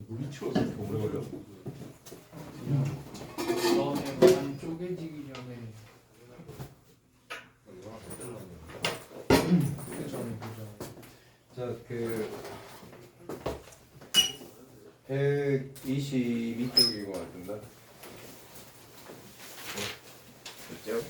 우리 치워서 이렇게 오래 걸려? 너네 반 쪼개지기 전에 그 전에 보자. 자, 그 122쪽인 것 같은데. 됐죠?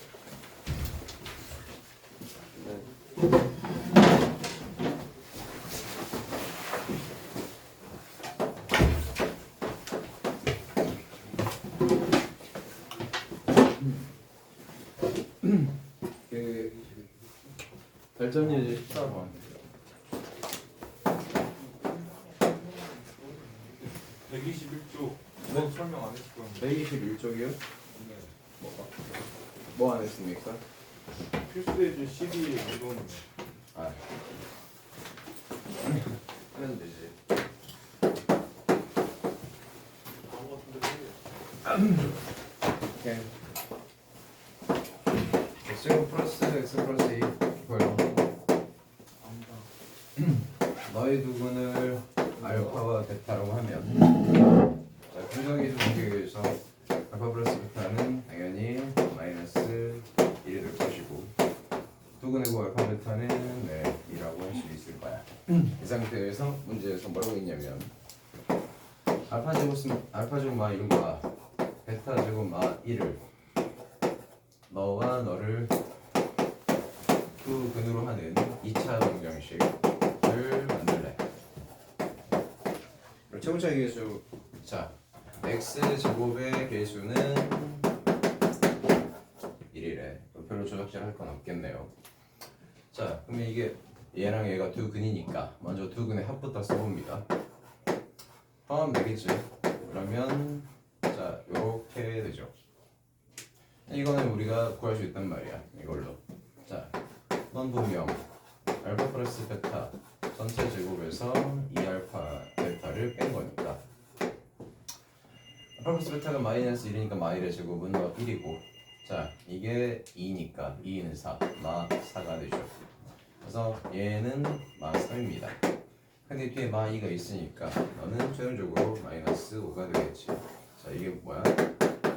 그 발전 예제 14번. 121쪽 뭐 설명 안 했을 거예요. 121쪽이요? 네. 뭐 안 했습니까? 필수예제 12 이거는 아, 하면 되지. 오케이. x 플러스 x 플러스 2 이거요. 너희 두근을 알파와 베타라고 하면, 자, 분석이 되기 위해서 알파 플러스 베타는 당연히 마이너스 1이 될 것이고, 두근이고 알파 베타는 네, 2라고 할 수 있을 거야. 이 상태에서 문제에서 뭐라고 했냐면, 알파 제곱 마 1과 베타 제곱 마 1을 너와 너를 두근으로 하는 2차 방정식을 만들래. 최고차 계수, 자, x 제곱의 계수는 1이래. 별로 조작질 할 건 없겠네요. 자, 그러면 이게 얘랑 얘가 두 근이니까 먼저 두 근의 합부터 써봅니다. 포함되겠지. 그러면 자, 요렇게 되죠. 이거는 우리가 구할 수 있단 말이야. 이걸로. 자, 넌 분명 알파 플러스 베타 전체 제곱에서 2알파 베타를 뺀 거니까, 알파 플러스 베타가 마이너스 1이니까 마일의 제곱은 1이고, 자, 이게 2니까 2는 4, 마 4가 되죠. 그래서 얘는 마 3입니다. 근데 뒤에 마 2가 있으니까 너는 최종적으로 마이너스 5가 되겠지. 자, 이게 뭐야?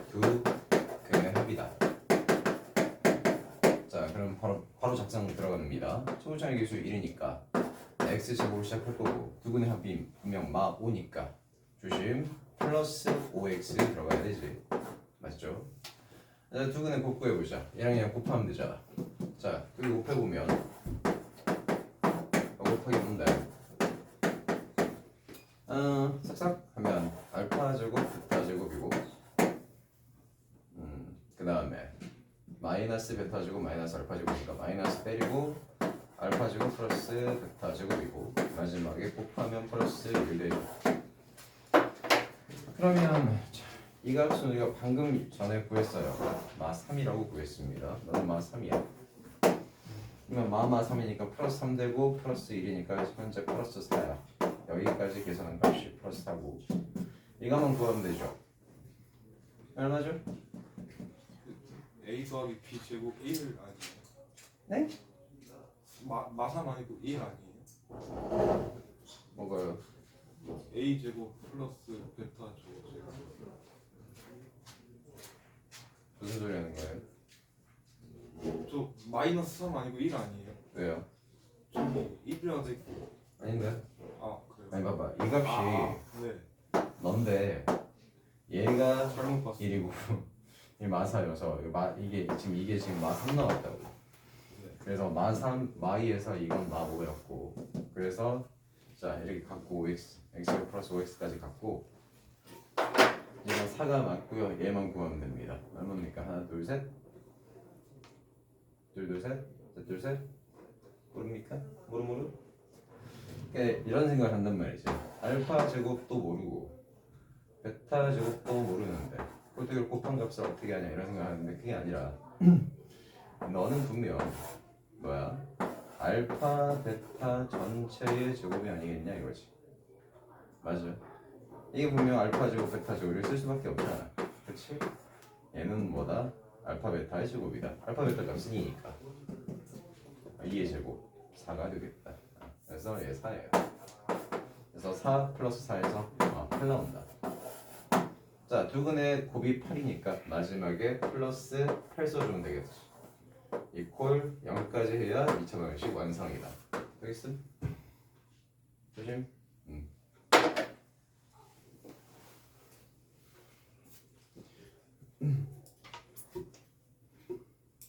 두 근의 합이다. 자, 그럼 바로 작성 들어갑니다. 최고차의 계수 1이니까 x 제곱을 시작할 거고, 두 근의 합이 분명 마 5니까 조심 플러스 5x 들어가야 되지. 맞죠? 자, 두 근의 곱구해보자. 얘랑 얘랑 곱하면 되잖아. 자, 여기 곱해보면 곱하기 뭔데? 싹싹 하면 알파 제곱 베타 제곱이고, 그 다음에 마이너스 베타 제곱 마이너스 알파 제곱이니까 마이너스 때리고 알파 제곱 플러스 베타 제곱이고, 마지막에 곱하면 플러스 1 되죠. 그러면 자, 이 값은 우리가 방금 전에 구했어요. 마 3이라고 구했습니다. 너는 마 3이야. 그러면 마 3이니까 플러스 3 되고 플러스 1이니까 현재 플러스 4야. 여기까지 계산한 값이 플러스 4고, 이거만 구하면 되죠. 얼마죠? A 더하기 B 제곱 1 아니에요? 네? 마삼 아니고 1 아니에요? 뭐가요? A 제곱 플러스 베타 제곱 무슨 소리 하는 거예요? 저 마이너스 3 아니고 1 아니에요? 왜요? 저 1이라 돼있고. 아닌데? 아 그래요? 아니 봐봐, 이 값이 네. 넌데 얘가 잘못 봤어요. 1이고 이 마사여서 이게 지금 마 3 나왔다고. 네. 그래서 마 3, 마 2에서 이건 마 5였고, 그래서 자 이렇게 갖고 x 플러스 5x까지 갖고, 얘가 4가 맞고요. 얘만 구하면 됩니다. 얼마입니까? 하나 둘 셋, 둘 셋, 둘 셋. 모릅니까? 모르? 그러니까 이런 생각을 한단 말이지. 알파 제곱도 모르고 베타 제곱도 모르는데 그것도 이걸 곱한 값을 어떻게 하냐 이런 생각을 하는데, 그게 아니라 너는 분명 뭐야? 알파 베타 전체의 제곱이 아니겠냐 이거지. 맞아. 이게 분명 알파 제곱 베타 제곱을 쓸 수밖에 없잖아. 그치? 얘는 뭐다? 알파 베타의 제곱이다. 알파 베타 값은 2니까 2의 제곱 4가 되겠다. 그래서 얘 4예요. 그래서 4 플러스 4에서 8 나온다. 자, 두근의 곱이 8이니까 마지막에 플러스 8 써주면 되겠지. 이퀄 0까지 해야 2차방정식 완성이다. 되겠어? 조심.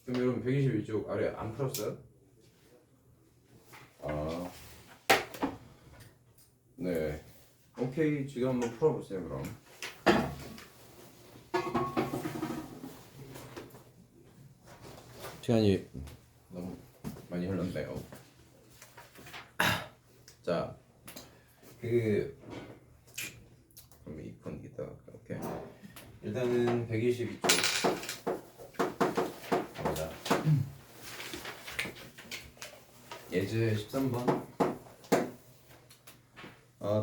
그럼 여러분 121쪽 아래 안 풀었어요? 아, 네. 오케이, 지금 한번 풀어보세요. 그럼. 시간이 너무 많이 흘렀네요. 자, 그럼 이건 이따가 오케이. 일단은 122쪽 가보자. 예제 13번.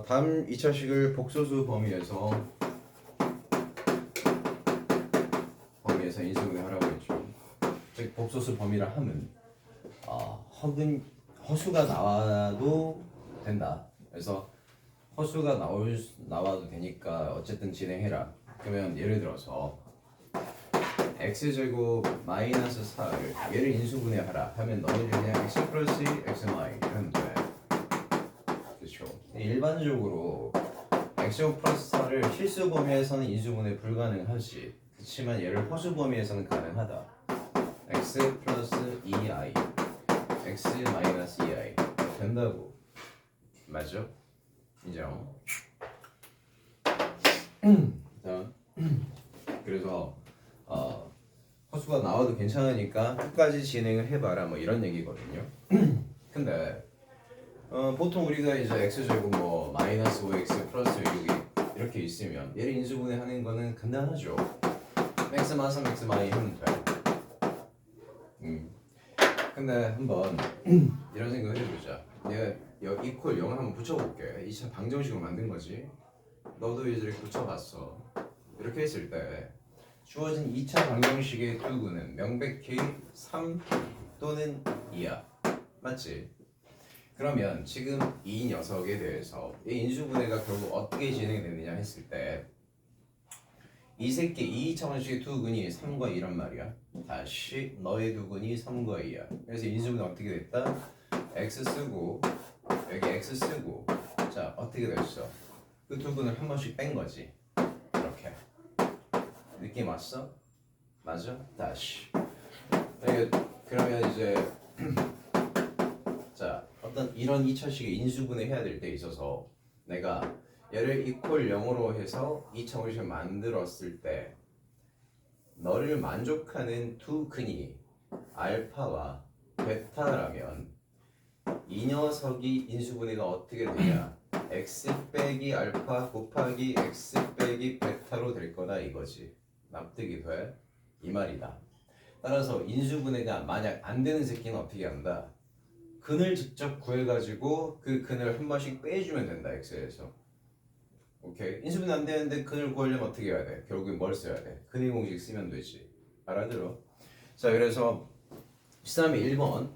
다음 2차식을 복소수 범위에서 인수분해 하라고 했죠. 즉 복소수 범위라 함은 허수가 나와도 된다. 그래서 허수가 나와도 되니까 어쨌든 진행해라. 그러면 예를 들어서 x제곱 마이너스 4를 얘를 인수분해하라 하면 너희들 그냥 x 플러스 x 마이 이러면 돼. 그렇죠. 일반적으로 x제곱 플러스 4를 실수 범위에서는 인수분해 불가능하지. 그렇지만 얘를 허수 범위에서는 가능하다. x 플러스 2i x 마이너스 2i 된다고. 맞죠? 인정. 자, 그래서 허수가 나와도 괜찮으니까 끝까지 진행을 해봐라 뭐 이런 얘기거든요. 근데 보통 우리가 이제 x제곱 뭐 마이너스 5x 플러스 6이 이렇게 있으면 얘를 인수분해하는 거는 간단하죠. x 마삼 x 마이 하면 돼. 근데 한번 이런 생각을 해보자. 내가 여기 이퀄 0을 한번 붙여볼게. 2차 방정식으로 만든 거지. 너도 이제 이렇게 붙여봤어. 이렇게 했을 때 주어진 2차 방정식의 두구는 명백히 3 또는 2야. 맞지? 그러면 지금 이 녀석에 대해서 이 인수분해가 결국 어떻게 진행되느냐 했을 때 이 새끼 2차 방정식의 두근이 3과 2란 말이야. 다시 너의 두근이 3과 2야. 그래서 인수분해 어떻게 됐다? x 쓰고 여기 x 쓰고 자 어떻게 됐어? 그 두근을 한 번씩 뺀 거지. 이렇게 느낌 왔어? 맞아? 다시 그러면 이제 자 어떤 이런 2차식의 인수분해 해야 될 때 있어서 내가 얘를 이퀄 0으로 해서 2차 방정식을 만들었을 때 너를 만족하는 두 근이 알파와 베타라면 이 녀석이 인수분해가 어떻게 되냐? x 빼기 알파 곱하기 x 빼기 베타로 될 거다 이거지. 납득이 돼? 이 말이다. 따라서 인수분해가 만약 안 되는 새끼는 어떻게 한다? 근을 직접 구해가지고 그 근을 한 번씩 빼주면 된다 x에서. 오케이. 인수분해 안 되는데 근을 구하려면 어떻게 해야 돼? 결국엔 뭘 써야 돼? 근의 공식 쓰면 되지. 알아들어? 자 그래서 13의 1번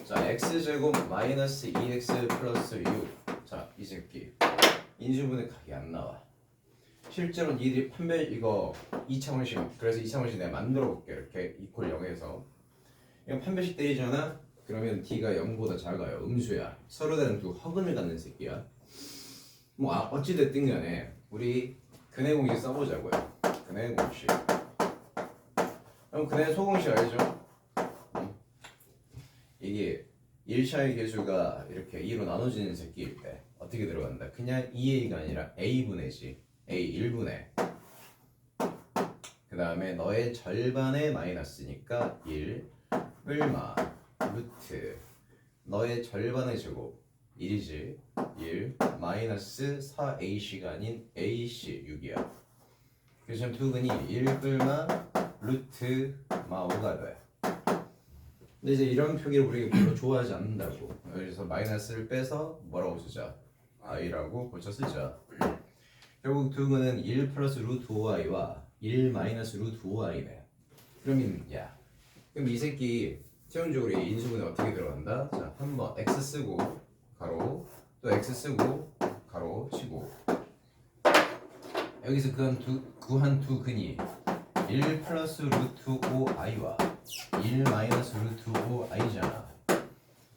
자 x제곱 마이너스 2x 플러스 6 자 이 새끼 인수분해 각이 안 나와. 실제로 니들이 판별 이거 2차 방정식 그래서 2차 방정식 내가 만들어 볼게. 이렇게 이퀄 0에서 이거 판별식 때리잖아. 그러면 d가 0보다 작아요. 음수야. 서로 다른 두 허근을 갖는 새끼야. 뭐 어찌 됐든 간에 우리 근의 공식 써보자고요. 근의 공식. 그럼 근의 소공식 알죠? 이게 1차의 개수가 이렇게 2로 나눠지는 새끼일 때 어떻게 들어간다? 그냥 2a가 아니라 a분의지. a 1분의 그 다음에 너의 절반의 마이너스니까 1 뿔마 루트 너의 절반의 제곱 1이지 1 마이너스 4ac가 아닌 ac 6이야. 그래서 두 근이 1 뿔마 루트 마 5가 돼. 근데 이제 이런 표기를 우리가 별로 좋아하지 않는다고. 그래서 마이너스를 빼서 뭐라고 쓰자? i라고 고쳐 쓰자. 결국 두 근은 1 플러스 루트 5i와 1 마이너스 루트 5i네. 그러면 그럼 이 새끼 최종적으로 인수분해 어떻게 들어간다? 자, 한번 x 쓰고 가로 또 x 쓰고 가로 치고 여기서 구한 두 근이 1 플러스 루트 5i와 1 마이너스 루트 5i잖아.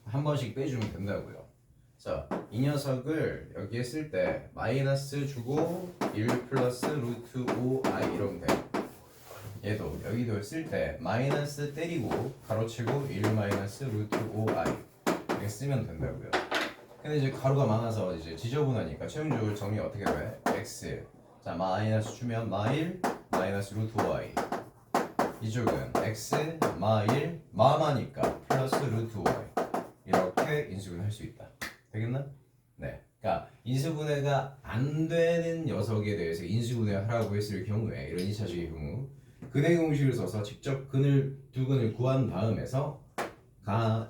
한 번씩 빼주면 된다고요. 자, 이 녀석을 여기에 쓸 때 마이너스 주고 1 플러스 루트 5i 이러면 돼. 얘도 여기도 쓸 때 마이너스 때리고 가로치고 1 마이너스 루트 5i 이렇게 쓰면 된다고요. 근데 이제 가로가 많아서 이제 지저분하니까 최종적으로 정리 어떻게 돼? x 자 마이너스 주면 마1 마이너스 루트 5i 이쪽은 x 마1 마마니까 플러스 루트 5i 이렇게 인수분해 할 수 있다. 되겠나? 네. 그러니까 인수분해가 안 되는 녀석에 대해서 인수분해 하라고 했을 경우에 이런 2차식의 경우 근의 공식을 써서 직접 두 근을 구한 다음에서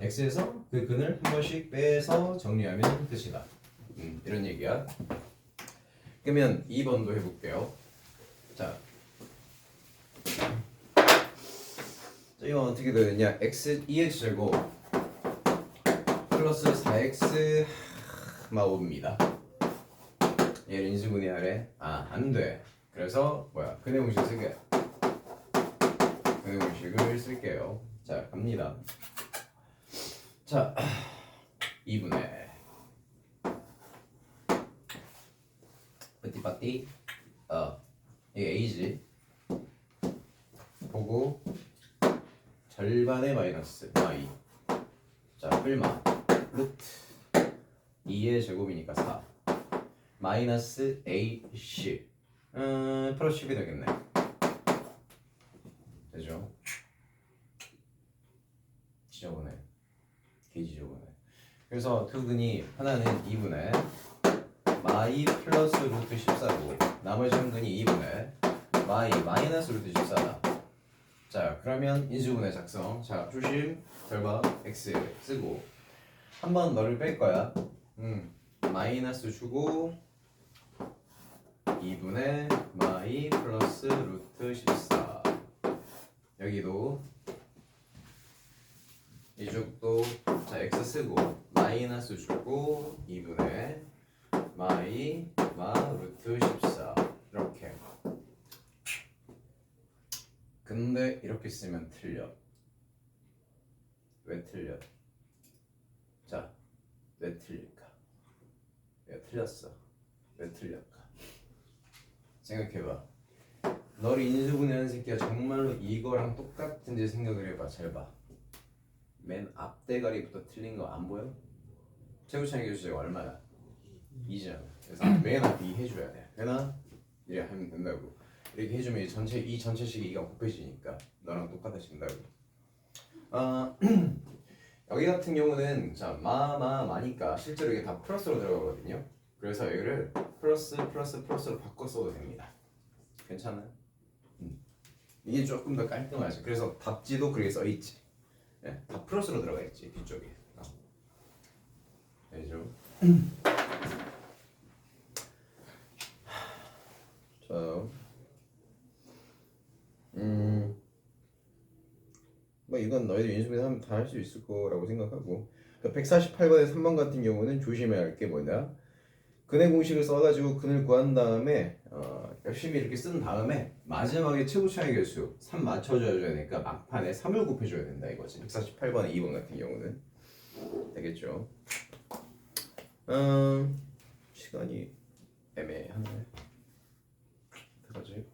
x에서 그 근을 한 번씩 빼서 정리하면 끝이다. 이런 얘기야. 그러면 2번도 해볼게요. 자, 이건 어떻게 되느냐? x 2x 제곱 플러스 4x 마 5입니다. 얘를 인수분해하래. 안 돼. 그래서 뭐야? 근의 공식 쓸게. 근의 공식을 쓸게요. 자, 갑니다. 자, 2분의 빠띠빠띠 이게 a지. 보고 절반의 마이너스 y 자 끌마 루트 2의 제곱이니까 4 마이너스 ac 플러스 10이 되겠네. 되죠? 지저분해. 개지저분해. 그래서 두 근이 하나는 2분의 마이 플러스 루트 14고 나머지 한 근이 2분의 마이 마이너스 루트 14다. 자 그러면 인수분해 작성. 자 조심 잘 봐. x 쓰고 한번 너를 뺄 거야. 마이너스 주고 2분의 마이 플러스 루트 14 여기도 이쪽도 자 x 쓰고 마이너스 주고 2분의 마이 마 루트 14 이렇게. 근데 이렇게 쓰면 틀려. 왜 틀려? 자, 왜 틀릴까? 왜 틀렸어? 왜 틀릴까? 생각해봐. 너를 인수분해하는 새끼가 정말로 이거랑 똑같은지 생각을 해봐. 잘 봐. 맨 앞대가리부터 틀린 거 안 보여? 최고창의 교수가 얼마야? 2잖아. 그래서 맨 앞에 2 해줘야 돼. 되나? 이래 하면 된다고. 이렇게 해주면 이 전체식이 이가 곱해지니까 너랑 똑같아진다고. 여기 같은 경우는 자 마니까 실제로 이게 다 플러스로 들어가거든요. 그래서 여기를 플러스로 바꿔 써도 됩니다. 괜찮아요? 이게 조금 더 깔끔하지. 그래서 답지도 그렇게 써 있지. 네, 다 플러스로 들어가 있지 뒤쪽에. 되죠? 자, 뭐 이건 너희들 인수분해 하면 다 할 수 있을 거라고 생각하고. 그러니까 148번의 3번 같은 경우는 조심해야 할 게 뭐냐? 근의 공식을 써가지고 근을 구한 다음에 열심히 이렇게 쓴 다음에 마지막에 최고 차의 개수 3 맞춰줘야 되니까 막판에 3을 곱해줘야 된다 이거지. 148번의 2번 같은 경우는 되겠죠. 시간이 애매하네. 어떡하지?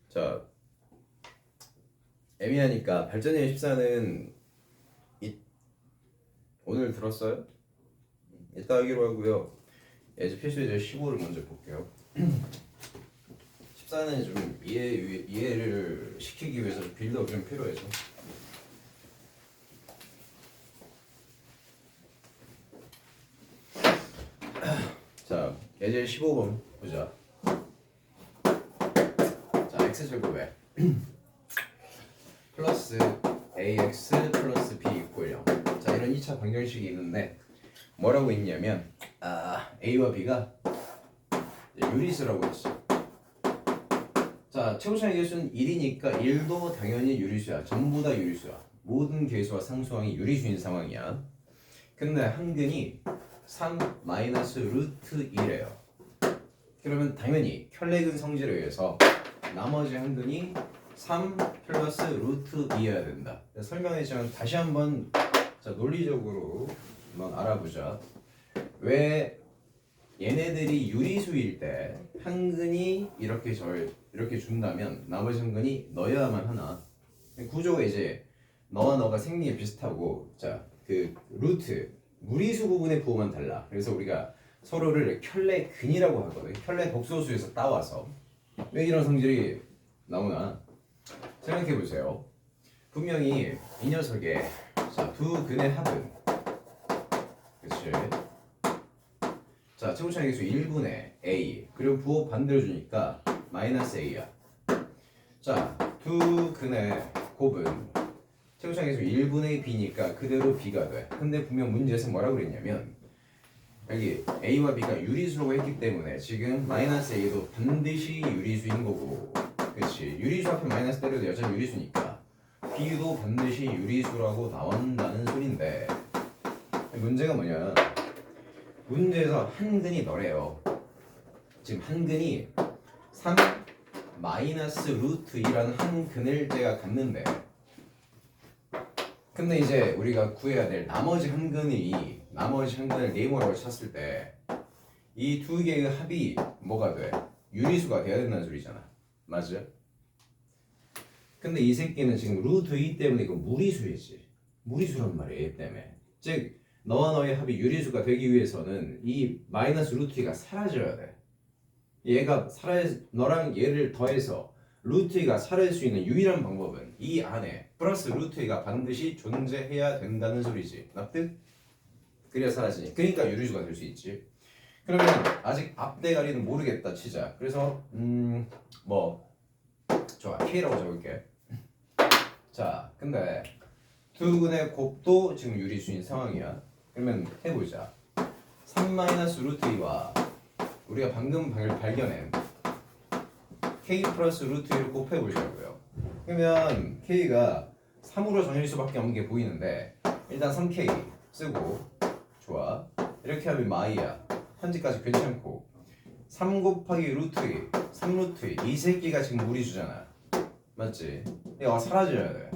자, 애매하니까 발전의 14는 오늘 들었어요? 이따 하기로 하고요. 예제 필수예제 15를 먼저 볼게요. 14는 좀 이해를 시키기 위해서 빌드업 좀 필요해서. 자, 예제 15번 보자. 자, x제곱에 플러스 ax 플러스 b 이퀄 0. 자, 이런 2차 방정식이 있는데 뭐라고 있냐면 a와 b가 유리수라고 했어. 자, 최고차의 개수는 1이니까 1도 당연히 유리수야. 전부 다 유리수야. 모든 개수와 상수항이 유리수인 상황이야. 근데 한 근이 3 마이너스 루트 1이에요. 그러면 당연히 켤레근 성질에 의해서 나머지 한 근이 3 플러스 루트 2여야 된다. 설명했지만 다시 한번 자 논리적으로 한번 알아보자. 왜 얘네들이 유리수일 때 한 근이 이렇게 준다면 나머지 한 근이 넣어야만 하나. 구조가 이제 너와 너가 생리에 비슷하고 자 그 루트 무리수 부분의 부호만 달라. 그래서 우리가 서로를 켤레근이라고 하거든. 켤레 독소수에서 따와서 왜 이런 성질이 나오나 생각해 보세요. 분명히 이 녀석의 자, 두 근의 합은 그치? 자 최고차의 개수 1분의 a 그리고 부호 반대로 주니까 마이너스 a야. 자 두 근의 곱은 최고차의 개수 1분의 b니까 그대로 b가 돼. 근데 분명 문제에서 뭐라고 그랬냐면 여기 a와 b가 유리수라고 했기 때문에 지금 마이너스 a도 반드시 유리수인 거고 그렇지. 유리수 앞에 마이너스 때려도 여전히 유리수니까 b도 반드시 유리수라고 나온다는 소린데 문제가 뭐냐 문제에서 한 근이 너래요. 지금 한 근이 3 마이너스 루트 2라는 한 근을 제가 갖는데 근데 이제 우리가 구해야 될 나머지 한 근을 네모라고 쳤을 때 이 두 개의 합이 뭐가 돼? 유리수가 돼야 된다는 소리잖아. 맞아? 근데 이 새끼는 지금 루트 2 때문에 이거 무리수이지. 무리수란 말이야 얘 때문에. 즉 너와 너의 합이 유리수가 되기 위해서는 이 마이너스 루트 2가 사라져야 돼. 얘가 너랑 얘를 더해서 루트 2가 사라질 수 있는 유일한 방법은 이 안에 플러스 루트 2가 반드시 존재해야 된다는 소리지. 납득? 그래야 사라지니. 그러니까 유리수가 될 수 있지. 그러면 아직 앞대가리는 모르겠다 치자. 그래서 뭐 좋아 K라고 적을게. 자 근데 두 근의 곱도 지금 유리수인 상황이야. 그러면 해보자. 3 마이너스 루트 2와 우리가 방금 발견한 K 플러스 루트 2를 곱해보자고요. 그러면 K가 3으로 정해질 수밖에 없는 게 보이는데 일단 3K 쓰고 좋아. 이렇게 하면 마이야. 현재까지 괜찮고 3 곱하기 루트 2 3 루트 2 이 새끼가 지금 무리수잖아. 맞지? 얘가 사라져야 돼.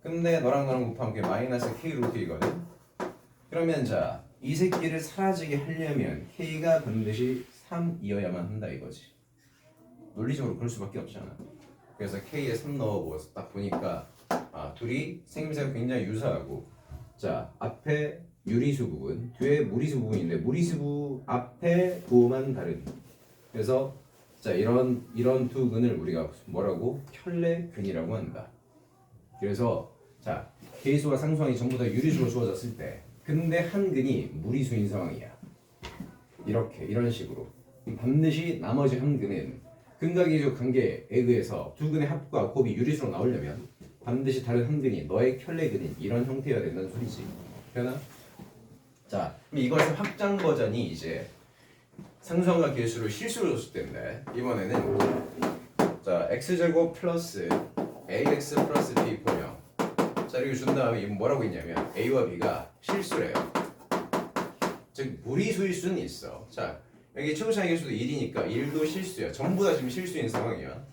근데 너랑 곱하면 그게 마이너스 K 루트 2거든. 그러면 자 이 새끼를 사라지게 하려면 K가 반드시 3이어야만 한다 이거지. 논리적으로 그럴 수밖에 없잖아. 그래서 K에 3 넣어보고 딱 보니까 둘이 생김새가 굉장히 유사하고 자 앞에 유리수 부분 뒤에 무리수 부분인데 무리수 앞에 부호만 다른. 그래서 자 이런 두 근을 우리가 뭐라고 켤레근이라고 한다. 그래서 자 계수와 상수항이 전부 다 유리수로 주어졌을 때 근데 한 근이 무리수인 상황이야. 이런 식으로 반드시 나머지 한 근은 근과 계수 관계에 의해서 두 근의 합과 곱이 유리수로 나오려면 반드시 다른 한 근이 너의 켤레근인 이런 형태여야 된다는 소리지. 되나? 자 그럼 이것의 확장 버전이 이제 상수항과 계수를 실수로 줬을 텐데 이번에는 자 x제곱 플러스 ax 플러스 b 보면 자 이렇게 준 다음에 이건 뭐라고 했냐면 a와 b가 실수래요. 즉 무리수일 수는 있어. 자 여기 최고차의 개수도 1이니까 1도 실수야. 전부 다 지금 실수인 상황이야.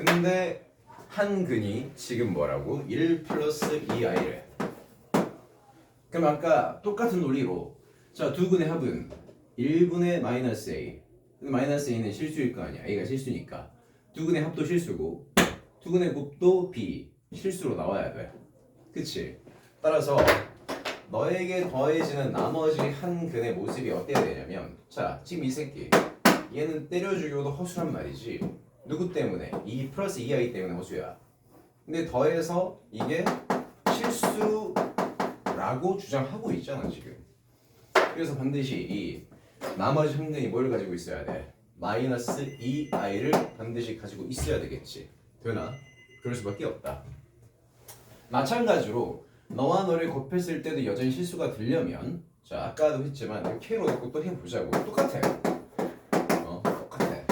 근데 한 근이 지금 뭐라고? 1 플러스 2i래. 그럼 아까 똑같은 논리로 자 두 근의 합은 1분의 마이너스 a. 근데 마이너스 a는 실수일 거 아니야. a가 실수니까 두 근의 합도 실수고 두 근의 곱도 b 실수로 나와야 돼. 그치? 따라서 너에게 더해지는 나머지 한 근의 모습이 어때야 되냐면 자 지금 이 새끼 얘는 때려주기로도 허수란 말이지. 누구 때문에? 이 플러스 2i 때문에 허수야. 근데 더해서 이게 실수라고 주장하고 있잖아 지금. 그래서 반드시 이 나머지 한 근이 뭘 가지고 있어야 돼? 마이너스 2i를 반드시 가지고 있어야 되겠지. 되나? 그럴 수밖에 없다. 마찬가지로 너와 너를 곱했을 때도 여전히 실수가 들려면 자 아까도 했지만 K로 갖고 또 해보자고. 똑같아. 똑같아.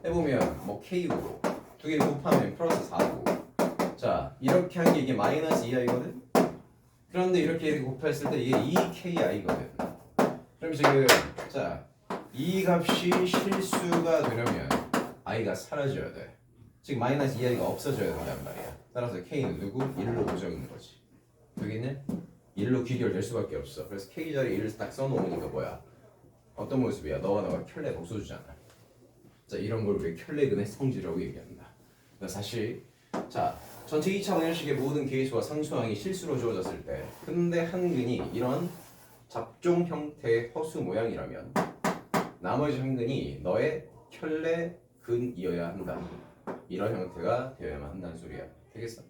해보면 뭐 K로 두 개 곱하면 플러스 4고 자 이렇게 한 게 이게 마이너스 2i거든. 그런데 이렇게 곱했을 때 이게 2ki거든. 그럼 지금 자 이 값이 실수가 되려면 i가 사라져야 돼. 즉 마이너스 2i가 없어져야 된단 말이야. 따라서 k는 누구? 1로 고정인 거지. 되겠냐? 1로 귀결될 수밖에 없어. 그래서 k 자리에 1을 딱 써놓으니까 뭐야? 어떤 모습이야? 너와 나가 켤레 복소주잖아. 자, 이런 걸 우리 켤레근의 성질이라고 얘기한다. 그러니까 사실 자, 전체 2차원 형식의 모든 계수와 상수항이 실수로 주어졌을 때 근데 한 근이 이런 잡종 형태의 허수 모양이라면 나머지 한 근이 너의 켤레근이어야 한다. 이런 형태가 되어야만 한다는 소리야. 되겠어?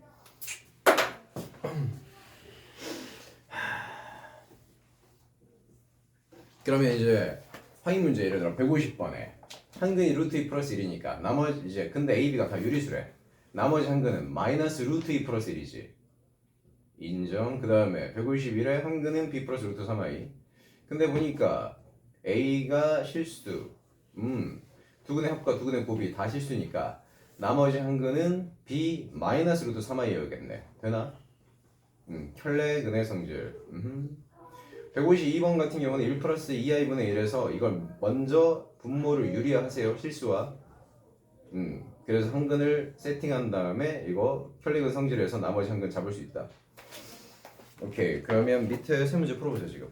그러면 이제 확인 문제 예를 들어 150번에 한 근이 루트 2 플러스 1이니까 나머지 이제 근데 A, B가 다 유리수래. 나머지 한 근은 마이너스 루트 2 플러스 1이지. 인정. 그 다음에 151에 한 근은 B 플러스 루트 3i. 근데 보니까 A가 실수. 두 근의 합과 두 근의 곱이 다 실수니까 나머지 한 근은 B 마이너스 루트 3i여야겠네. 되나? 켤레근의 성질. 152번 같은 경우는 1 플러스 2i분의 1에서 이걸 먼저 분모를 유리하세요. 실수와. 그래서 한 근을 세팅한 다음에 이거 켤레근 성질에서 나머지 한 근 잡을 수 있다. 오케이. 그러면 밑에 세 문제 풀어보자 지금.